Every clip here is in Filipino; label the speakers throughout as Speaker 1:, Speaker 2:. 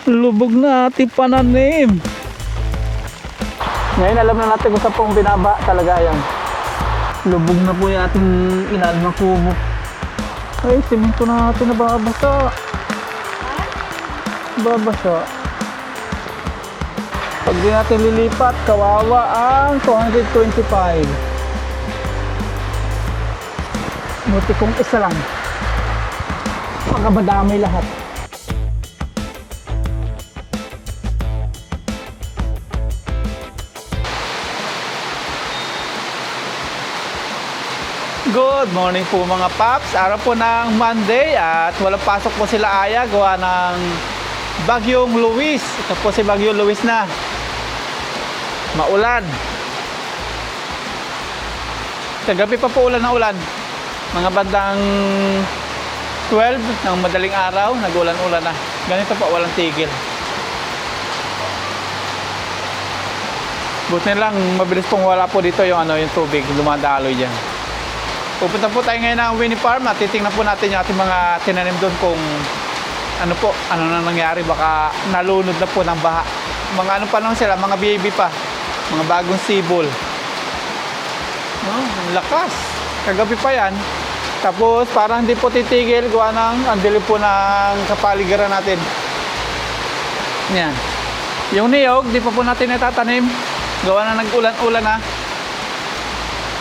Speaker 1: Lubog na ating pananim. Ngayon alam na natin kung saan pong binaba talaga yan. Lubog na po yung ating ilalim ng kubo. Ay, simento na natin na babasa. Babasa. Pag di natin lilipat, kawawa ang 225. Buti kong isa lang. Pagkabadamay lahat. Good morning po mga paps. Araw po ng Monday at walang pasok po sila Aya gawa ng Bagyong Luis. Ito po si Bagyong Luis na. Maulan. Kagabi pa po ulan na ulan. Mga bandang 12 ng madaling araw, nag-ulan-ulan na. Ganito po, walang tigil. Buti lang, mabilis pong wala po dito yung tubig, dumadaloy dyan. Pupunta po tayo ngayon ng Winnie Farm at titingnan po natin yung ating mga tinanim doon kung ano na nangyari, baka nalunod na po ng baha. Mga pa naman sila, mga baby pa, mga bagong sibol. Ang lakas. Kagabi pa yan. Tapos parang hindi po titigil, gawa ng andili po ng kapaligiran natin. Yan. Yung niyog, di pa po natin natatanim. Gawa na nag-ulan-ulan na.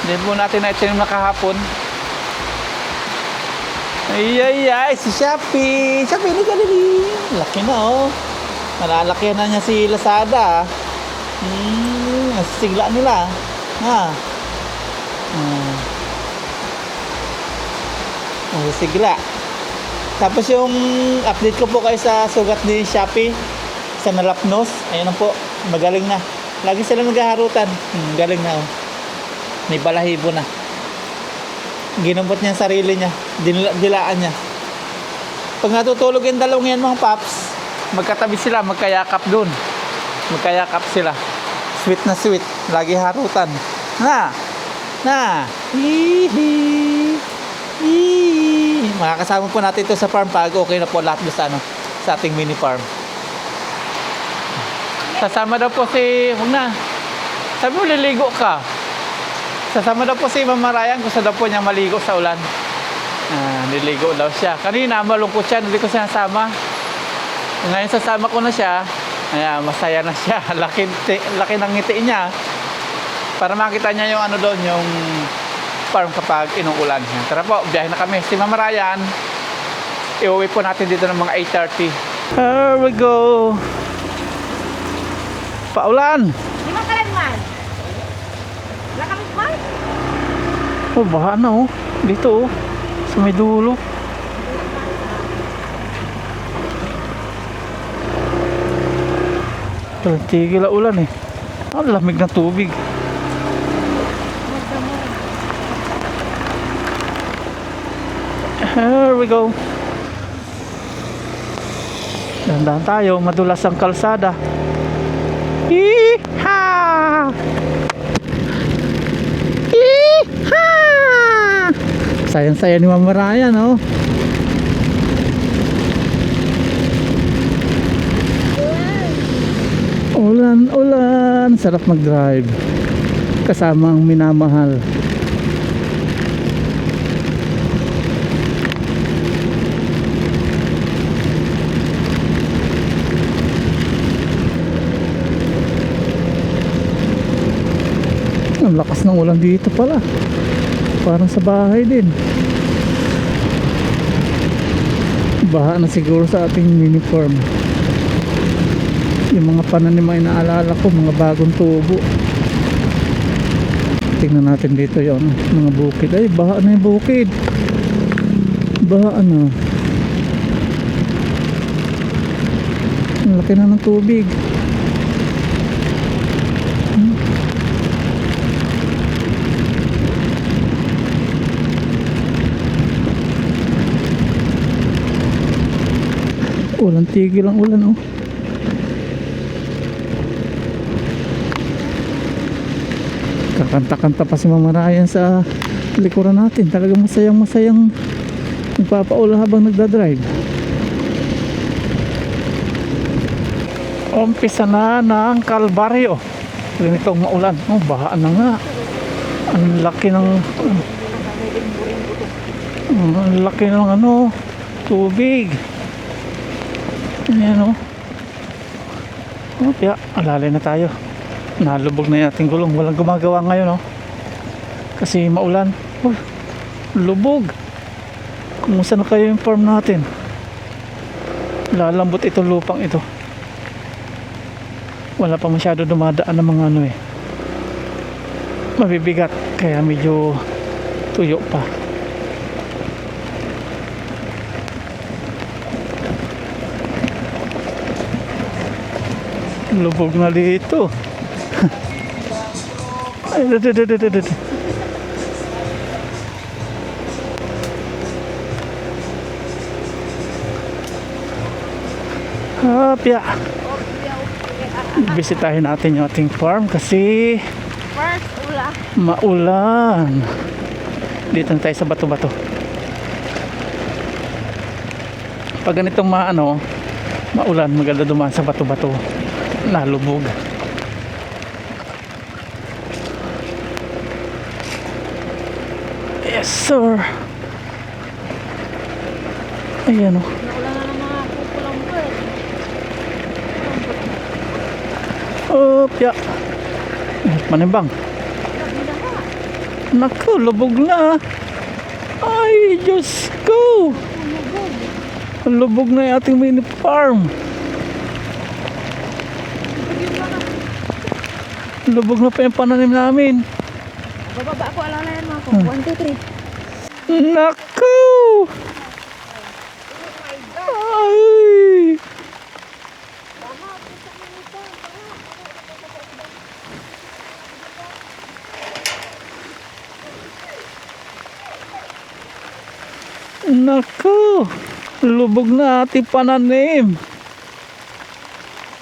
Speaker 1: Hindi po natin naitanim na kahapon. Ay, si Shopee. Shopee, hindi ka dali. Laki na oh. Malalaki na niya si Lazada. Sigla nila. Ha? Sigla. Tapos yung update ko po kayo sa sugat ni Shopee sa Nalapnos. Ayun po, magaling na. Lagi sila naghaharutan. Galing na oh. May balahibo na. Ginambot niya ang sarili niya. Dilaan niya. Pag natutulog yung dalawang yan mga paps, magkatabi sila, magkayakap dun. Magkayakap sila. Sweet na sweet. Lagi harutan. Hihi. Makakasama po natin ito sa farm pag okay na po lahat sa ating mini farm. Sasama daw po si sabi mo liligo ka. Sasama daw po si Mama Ryan, gusto daw po niya maligo sa ulan. Niligo daw siya. Kanina malungkot siya, hindi ko siya nasama. Ngayon sasama ko na siya. Masaya na siya. Laki ng ngiti niya. Para makita niya yung doon, yung farm kapag inuulan. Tara po, biyahe na kami. Si Mama Ryan, iuwi po natin dito ng mga 8:30. Here we go. Paulan.
Speaker 2: Lima ka lang man. Wala kami man.
Speaker 1: Oh, baha na oh. Dito oh. Sa may dulo. Tigil ang ulan eh. Ang lamig ng tubig. Here we go. Dahan-dahan tayo, madulas ang kalsada. Yeeha! Yeeha! Sayang-saya ni Mama Ryan, oh. Ulan, sarap mag-drive. Kasama ang minamahal. Ang lakas ng ulan dito pala. Parang sa bahay din. Baha na siguro sa ating mini farm. Yung mga pananim ay naalala ko, mga bagong tubo. Tingnan natin dito yung mga bukid. Ay, baha na yung bukid. Baha na. Ang laki na ng tubig. Walang tigil ang ulan oh. Kakanta-kanta pa si Mama Ryan sa likuran natin. Talagang masayang nagpapaula habang nagdadrive. Umpisa na ng kalbaryo. Ganitong maulan. Oh, bahaan na nga. Ang laki ng tubig. Ayan oh. Oh, kaya alalay na tayo. Nalubog na yung ating gulong. Walang gumagawa ngayon oh. Kasi maulan. Oh, lubog. Kumusta na kayo yung farm natin? Lalambot itong lupang ito. Wala pa masyado dumadaan ng mga mabibigat, kaya medyo tuyo pa. Lubog na dito. Ay, hapya. Bisitahin natin yung ating farm kasi
Speaker 2: First, ula.
Speaker 1: maulan. Dito na tayo sa bato-bato. Pag ganitong maulan, maganda dumaan sa bato-bato. Nalubog. Yes sir. Ayan o.
Speaker 2: Naula na ng mga kukulang bird.
Speaker 1: Opya. Manimbang. Naku, lubog na. Ay, Diyos ko. Lubog na yung ating mini farm. Lubog na pa yung pananim namin.
Speaker 2: Bababa ako, alalayan mo ako. 1, 2, 3.
Speaker 1: Naku. Ay. Naku, lubog na ating pananim.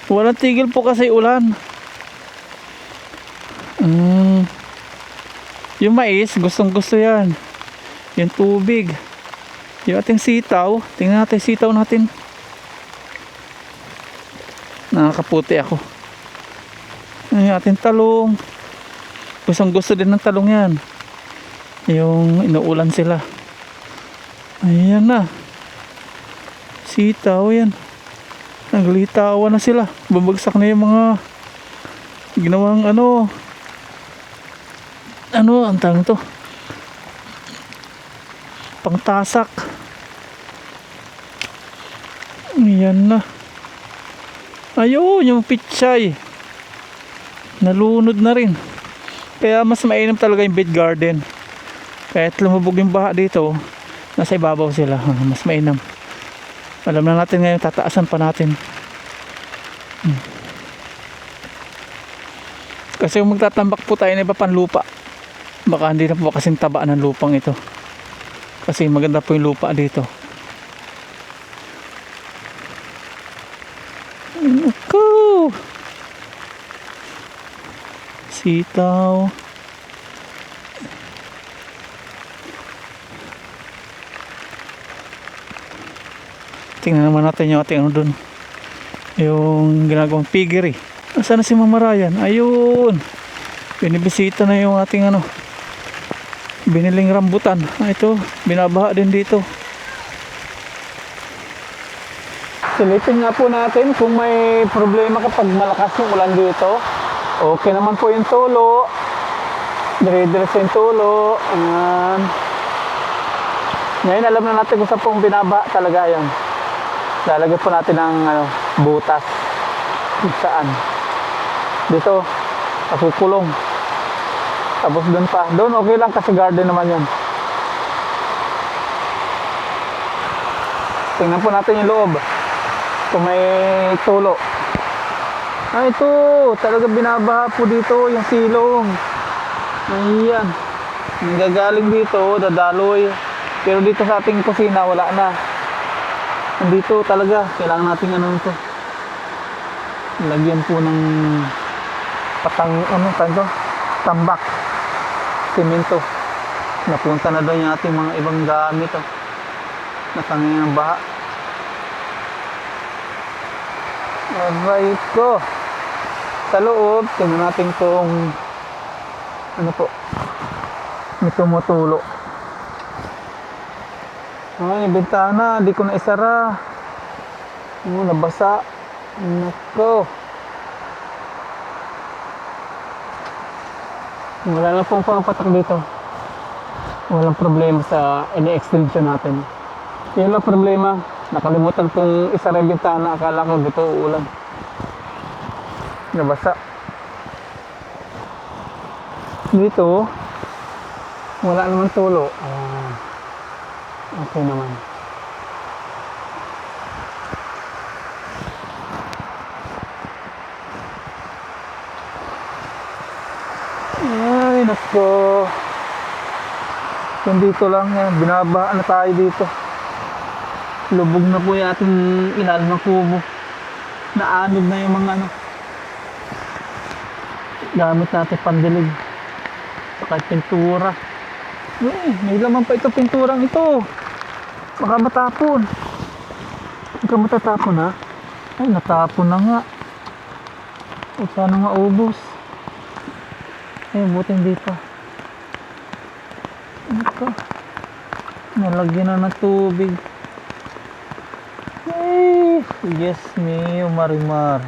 Speaker 1: Walang tigil po kasi ulan. Yung mais, gustong gusto yan. Yung tubig. Yung ating sitaw, tingnan natin sitaw natin. Nakakaputi ako. Yung ating talong. Gustong gusto din ng talong yan. Yung inuulan sila. Ayan na. Sitaw yan. Naglitawa na sila. Babagsak na yung mga ginawang ang tawag to? Pangtasak. Ayan na. Ayun, yung pichay. Nalunod na rin. Kaya mas mainam talaga yung bed garden. Kahit lumubog yung baha dito, nasa ibabaw sila. Mas mainam. Alam na natin ngayon, tataasan pa natin. Kasi kung magtatambak po tayo na iba pang lupa, baka hindi na po kasing taba ng lupang ito. Kasi maganda po yung lupa dito. Naku! Sitaw. Tingnan naman natin yung ating dun. Yung ginagawang piggery. Nasaan na si Mama Ryan? Ayun. Binibisita na yung ating biniling rambutan. Ito, binabaha din dito. Silipin nga po natin kung may problema kapag malakas yung ulan dito. Okay naman po yung tulo. Dire-diretso yung tulo. Ngayon alam na natin kung saan pong binabaha talaga yan. Lalagyan po natin ng butas. Kung saan. Dito, kakukulong. Tapos doon pa. Doon okay lang kasi garden naman yan. Tingnan po natin yung loob. Kung may tulo. Ito. Talaga binabaha po dito yung silong. Ayan. Nanggagaling dito, dadaloy. Pero dito sa ating kusina, wala na. Nandito talaga. Kailangan natin ito. Lagyan po ng tambak. Simento. Napunta na doon yung ating mga ibang gamit. Natangin ng baha. Aray ko. Sa loob, tingnan natin kung ano po, may tumutulo. Ay, yung bintana, di ko na isara. Nabasa. Nako. Wala na pong pampatak dito. Walang problema sa ini-extension natin. Yun lang problema. Nakalimutan kong isara yung bintana. Akala ko dito ulan. Nabasa. Dito, wala naman tulo. Okay naman. Ay, nako. Kung dito lang yan, binabaan na tayo dito. Lubog na po yung ating ilalim ng kubo. Naanod na yung mga ano. Gamit natin pandilig. Saka pintura. May laman pa ito pinturang ito. Baka matapon. Baka matatapon ha. Ay, natapon na nga. O sana nga ubos. Ay, buti hindi pa. Ano ka? Nalagyan na ng tubig. Ay, yes mio, Marimar.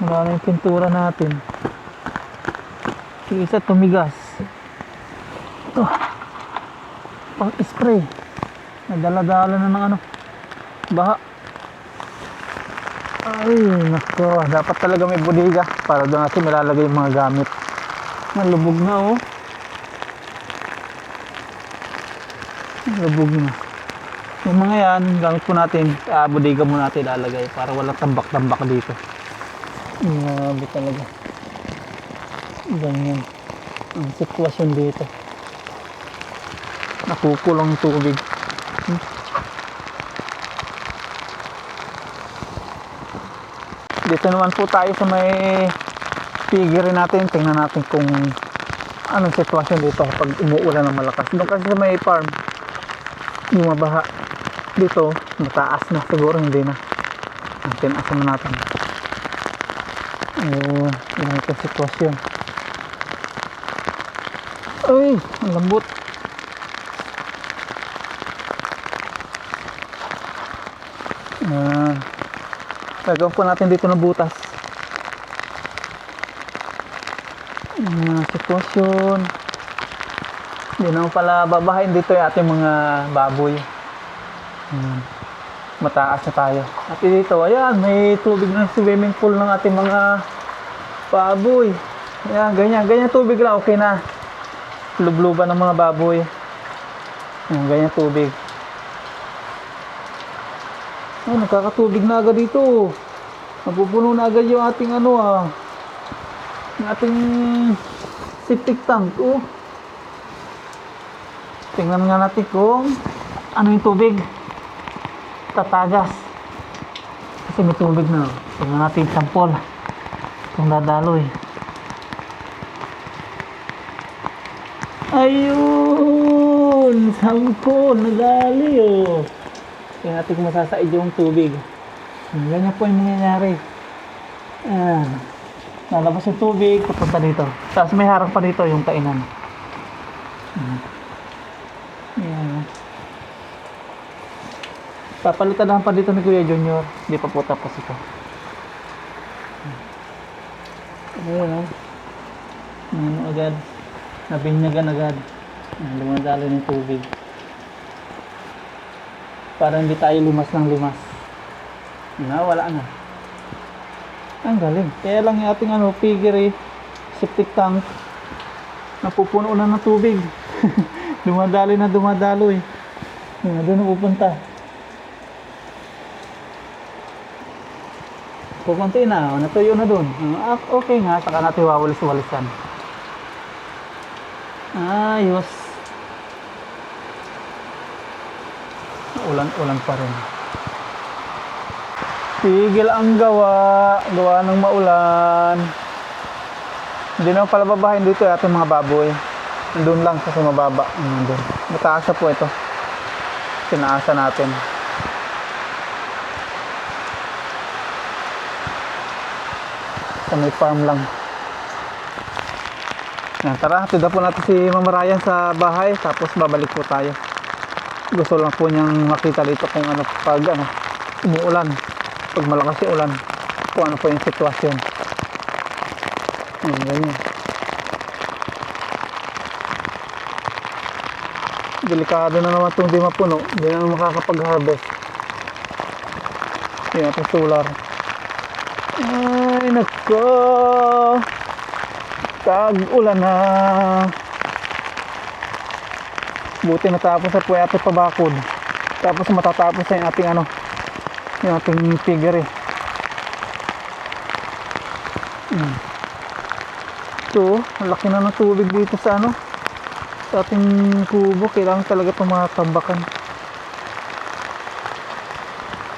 Speaker 1: Wala na yung pintura natin. Yung isa tumigas. Ito. Pang spray. Nadala-dala na ng ano. Baha. Ay, nako. Dapat talaga may bodega para doon natin nilalagay yung mga gamit. Nalubog na oh. Nalubog na. Yung mga yan, gamit po natin. Bodega mo natin ilalagay para walang tambak-tambak dito. Grabe talaga. Ganyan ang sitwasyon dito. Nakukulong tubig. Dito naman po tayo sa may piggery natin. Tingnan natin kung anong sitwasyon dito pag umuulan ng malakas. Doon kasi sa may farm, yung mabaha. Dito, mataas na. Siguro hindi na. Tinasan na natin. Yan ito sitwasyon. Ay, ang lambot. Lagyan po natin dito ng butas. Sitwasyon. Hindi naman pala babahain dito yung ating mga baboy. Mataas na tayo. At dito, ayan, may tubig na swimming pool ng ating mga baboy. Ayan, ganyan tubig lang, okay na. Lubluban ng mga baboy. Ayan, ganyan tubig. Ay, nakakatubig na agad dito. Napupuno na agad yung ating ano yung ating septic tank. Tingnan nga natin kung ano yung tubig. Tatagas. Kasi may tubig na. Tingnan natin yung sample. Kung dadaloy. Ayun! Sample! Nadali Tingnan natin kung masasaid yung tubig. Ganyan po yung nangyayari. Ayan. Lalabas yung tubig, papunta dito. Tapos may harang pa dito yung kainan. Ayan. Papalitan lang pa dito ni Kuya Junior. Hindi pa po tapos ito. Ayan agad. Nabinyagan agad. Lumadalo ng tubig. Para hindi tayo limas ng limas. Wala na. Ang galing. Kaya lang yung ating piggery, septic tank, napupuno na ng tubig. Dumadaloy na dumadaloy. Doon na pupunta. Pupunti na, natuyo na doon. Okay nga, saka natin wawalis-walisan. Ayos. Ulan pa rin. Tigil ang gawa ng maulan. Hindi naman pala babahin dito ating mga baboy. Doon lang sa mababa. Doon. Mataas na po ito. Tinaasa natin. Sa may farm lang. Yan, tara, hatid na po natin si Mama Ryan sa bahay, tapos babalik po tayo. Gusto lang po niyang makita dito kung ano pag umuulan, pag malakas yung ulan, kung ano po yung sitwasyon. Yan, ganyan. Delikado na naman itong di mapuno, hindi na makakapag-harvest. Yan, ito solar. Ay, nako! Tag-ulan na. Buti natapos na po yung ating pabakod. Tapos matatapos na yung ating yung ating piggery. Ito, ang laki na ng tubig dito sa sa ating kubo. Kailangan talaga itong mga tambakan.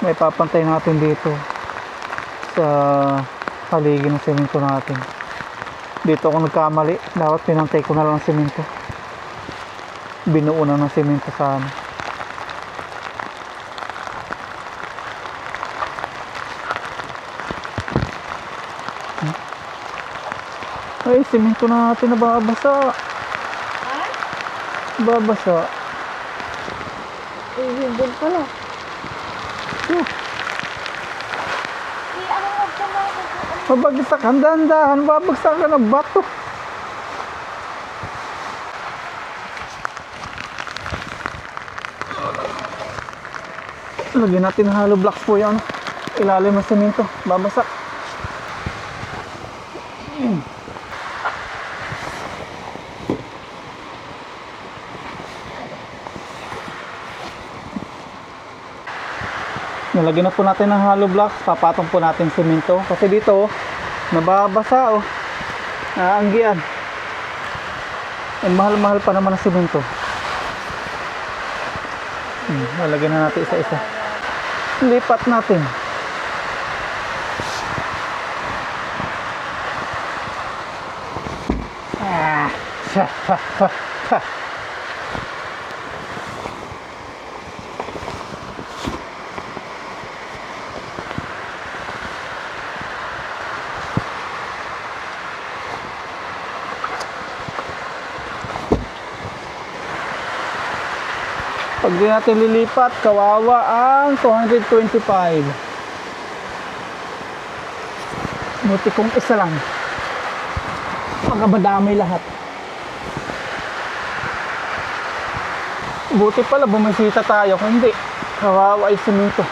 Speaker 1: May papantay natin dito sa paligid ng semento natin. Dito ako nagkamali, dapat pinantay ko na lang ng semento. Binuo na ng semento sa Ay, semento na natin nababasa.
Speaker 2: Ha?
Speaker 1: Babasa.
Speaker 2: Yun pala. Ano mo ka na?
Speaker 1: Mabagsak, dahan-dahan, babagsak ka ng bato. Lagyan natin ng hollow blocks po yan. Ilalim ng semento, babasa. Nalagyan na po natin ng hollow blocks, papatong po natin semento. Kasi dito, nababasa naanggian. Mahal-mahal pa naman ang semento. Nalagyan na natin isa-isa. Lipat natin. Pag di natin lilipat, kawawa ang 225. Buti kung isa lang. Pagkabadamay lahat. Buti pala bumisita tayo. Kung hindi, kawawa yung semento.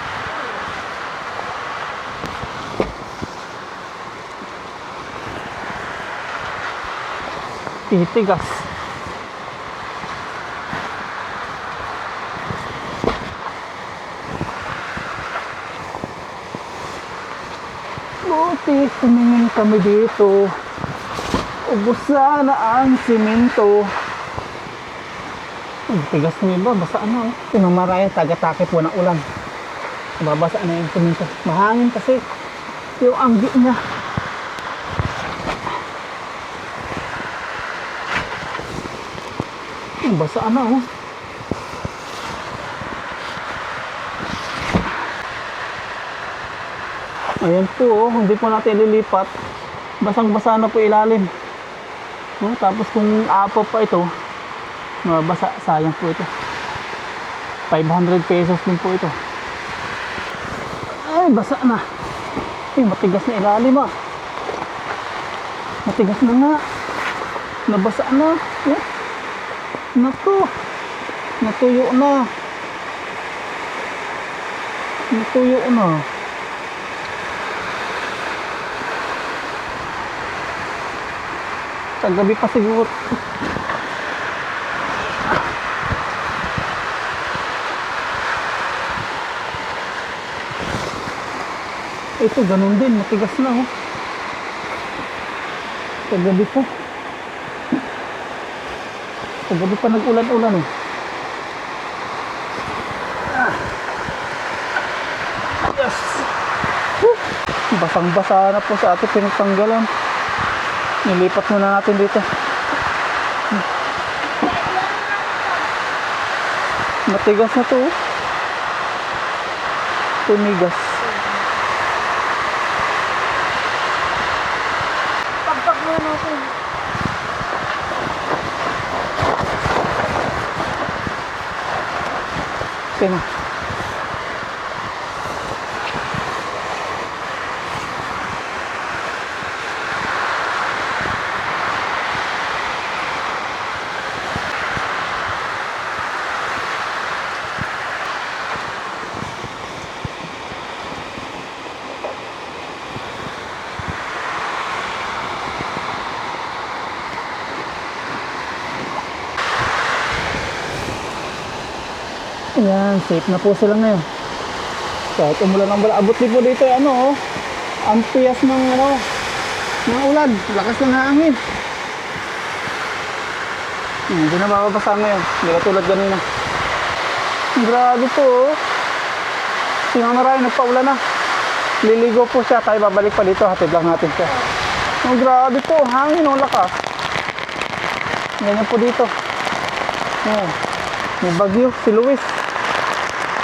Speaker 1: Titigas. Buti tumingin kami dito. Ubus na ang simento. Ang tigas ng iba, basa na. Pinamarayan, taga-take po ng ulan. Babasa na yung simento. Mahangin kasi yung anggi niya. Basa na Ayan po, hindi po natin ililipat. Basang-basa na po ilalim. Tapos kung apo pa ito, mabasa, sayang po ito. 500 pesos din po ito. Ay, basa na. Ay, matigas na ilalim Matigas na nga. Nabasa na. Naku. Natuyo na. Natuyo na. Sa gabi pa siguro. Ito ganun din, matigas na Sa gabi pa. Sa gabi pa nag-ulan-ulan Yes. Basang-basa na po sa ating pinagtanggalan. Nilipat muna natin dito. Matigas na to Tumigas.
Speaker 2: Pagpag mo natin.
Speaker 1: Sino? Ayan, safe na po sila ngayon. Kahit umulan ng bala. Abot din po dito ano, oh. Ang piyas ng ano, ng ulan. Lakas ng hangin. Hindi na mababasa ngayon. Hindi ka tulad ganina. Grabe po, oh. Si Mama Ryan, nagpaulan na. Liligo po siya. Tayo babalik pa dito. Hatid lang natin siya. Oh, grabe po. Hangin, oh, lakas. Ganyan po dito. Oh. May bagyo, si Luis.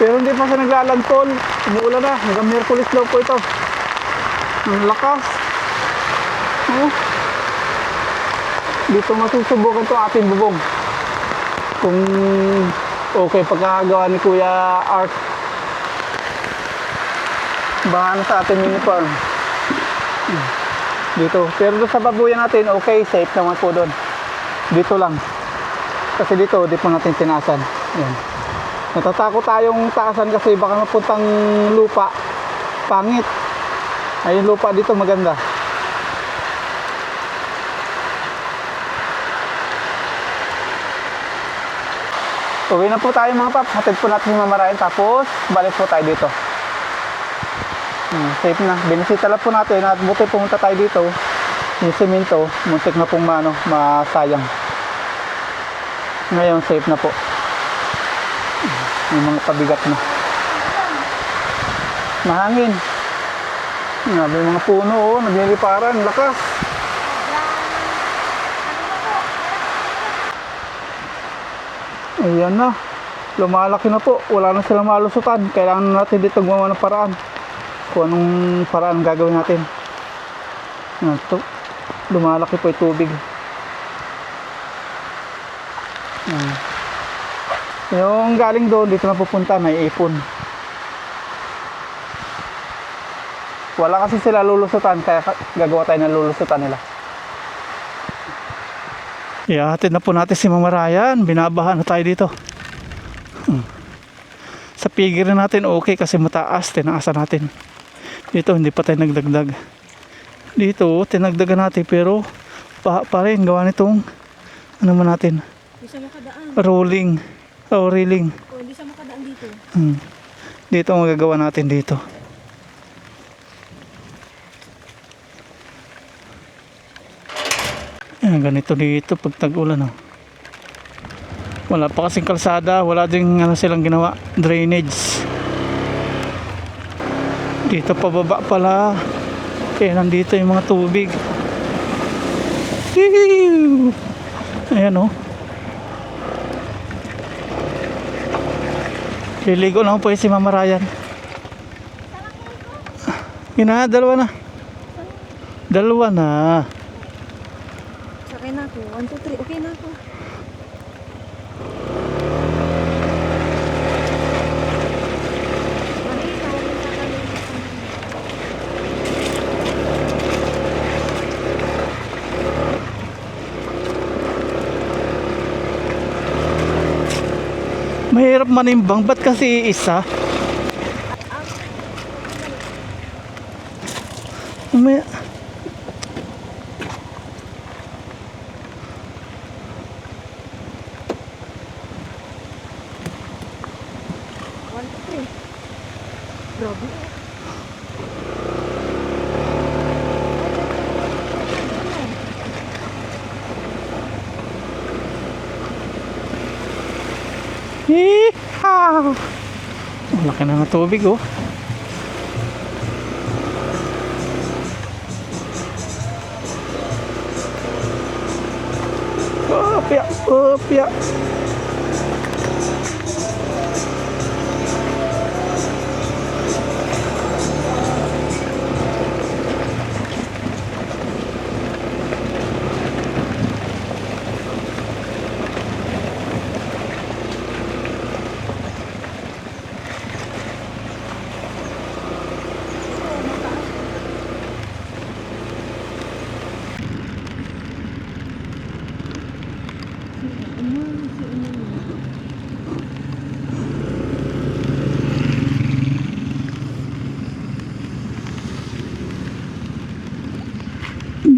Speaker 1: Pero hindi pa siya naglalantol. Umuulan na. Hanggang Miyerkules daw po ito. Ang lakas. Oh. Dito masusubukan ito ating bubong. Kung okay pagkakagawa ni Kuya Art. Baka sa ating uniform. Dito. Pero doon sa babuyan natin, okay, safe naman po doon. Dito lang. Kasi dito, di pa natin tinasan. Yan. Natatakot tayong taasan kasi baka mapuntang lupa. Pangit. Ay, yung lupa dito maganda. Uwi na po tayo mga paps. Hatid po natin yung mamarayan. Tapos, balik po tayo dito. Safe na. Binisita lang po natin at buti pumunta tayo dito. Yung semento, muntik na pong masayang. Ngayon, safe na po. Yung mga pabigat na. Mahangin. May mga puno, oh, nagliliparan. Lakas. Ayan na. Lumalaki na po. Wala na silang malusutan. Kailangan natin dito gumawa ng paraan. Kung anong paraan gagawin natin. Ito. Lumalaki po yung tubig. Yung galing doon, dito na pupunta, may ipon. Wala kasi sila lulusutan, kaya gagawa tayo ng lulusutan nila. Ihahatid na po natin si Mama Ryan. Binabahan na tayo dito. Sa pigiran natin, okay kasi mataas. Tinaasan natin. Dito, hindi pa tayo nagdagdag. Dito, tinagdagan natin, pero pa rin, gawa nitong, ano man natin?
Speaker 2: Hindi siya makadaan.
Speaker 1: Rolling. O, reeling.
Speaker 2: O, hindi siya makadaan dito.
Speaker 1: Dito ang magagawa natin dito. Ayan, ganito dito pag tag-ulan. Oh. Wala pa kasing kalsada. Wala din ano, silang ginawa. Drainage. Dito pababa pala. Kaya nandito yung mga tubig. Ayan o. Oh. Liligo lang po si Mama Ryan. Dalawa na. Dalawa na.
Speaker 2: Sakay na ako. 1, 2, 3. Okay na ako.
Speaker 1: Mahirap manimbang. Ba't kasi isa? May...
Speaker 2: Grabe.
Speaker 1: Yeehaw! Laki na ng tubig oh. Opya, opya.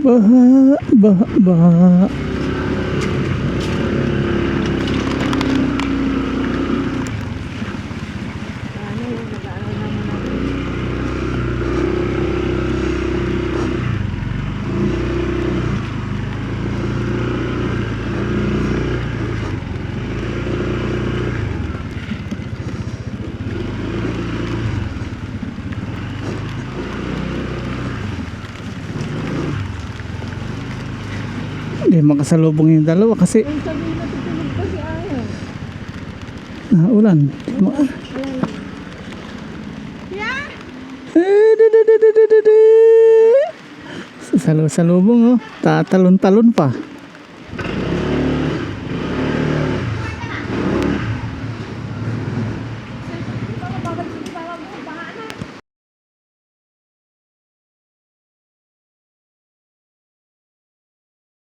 Speaker 1: Baha, baha, baha.
Speaker 2: Ano yung nag-aaral naman natin.
Speaker 1: Hindi makasalubong yung dalawa kasi
Speaker 2: Yung sabi na tutulog pa si Ayaw.
Speaker 1: ulan.
Speaker 2: Yeah!
Speaker 1: Salubong oh. Tatalon-talon pa.